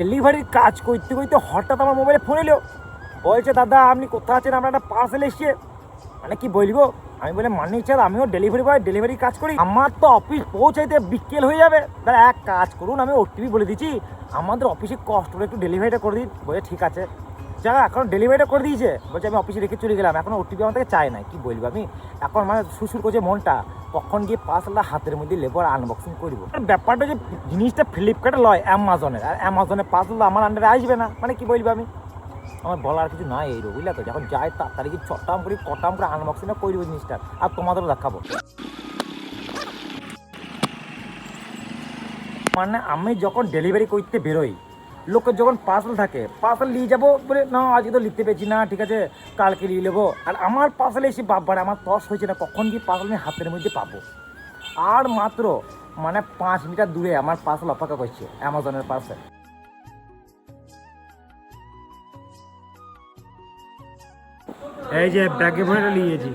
ডেলিভারির কাজ করতে করতে হঠাৎ আমার মোবাইলে ফোন এলো, বলছে দাদা আপনি কোথায় আছেন, আমরা একটা পার্সেল এসছে। মানে কি বলবো, আমি বলে মানে ইচ্ছা আমিও ডেলিভারি বয়, ডেলিভারি কাজ করি, আমার তো অফিস পৌঁছাইতে বিকেল হয়ে যাবে। দাদা এক কাজ করুন, আমি ওটিপি বলে দিচ্ছি, আমাদের অফিসে কষ্ট করে একটু ডেলিভারিটা করে দিন। বলে ঠিক আছে যা, এখন ডেলিভারিটা করে দিয়েছে। বলছে আমি অফিসে রেখে চলে গেলাম, এখন ওটিপি আমার থেকে চাই না। কি বলবো আমি, এখন মানে সুসুর করছে মনটা, কখন গিয়ে পার্সেলটা হাতের মধ্যে নেবো আর আনবক্সিং করবো। ব্যাপারটা যে জিনিসটা ফ্লিপকার্টে লয় অ্যামাজনের, আর অ্যামাজনের পার্সেল আমার আন্ডারে আসবে না, মানে কি বলবো আমি, আমার বলার কিছু নাই এই বুঝলে তো। যখন যাই তাড়াতাড়ি চটাম করে কটাম করে আনবক্সিংটা করে দেবো জিনিসটা, আর তোমাদেরও দেখাবো। মানে আমি যখন ডেলিভারি করতে বেরোই, লোকের যখন পার্সেল থাকে, পার্সেল নিয়ে যাবো বলে না আজকে তো নিতে পেরেছি না, ঠিক আছে কালকে নিয়ে নেবো। আর আমার পার্সেলে এসে বাবারে আমার তস হয়েছে না, কখন কি পার্সেল আমি হাতের মধ্যে পাবো। আর মাত্র মানে 5 মিটার দূরে আমার পার্সেল অপেক্ষা করছে, অ্যামাজনের পার্সেল। এই যে ব্যাগে ভরে নিয়েছি।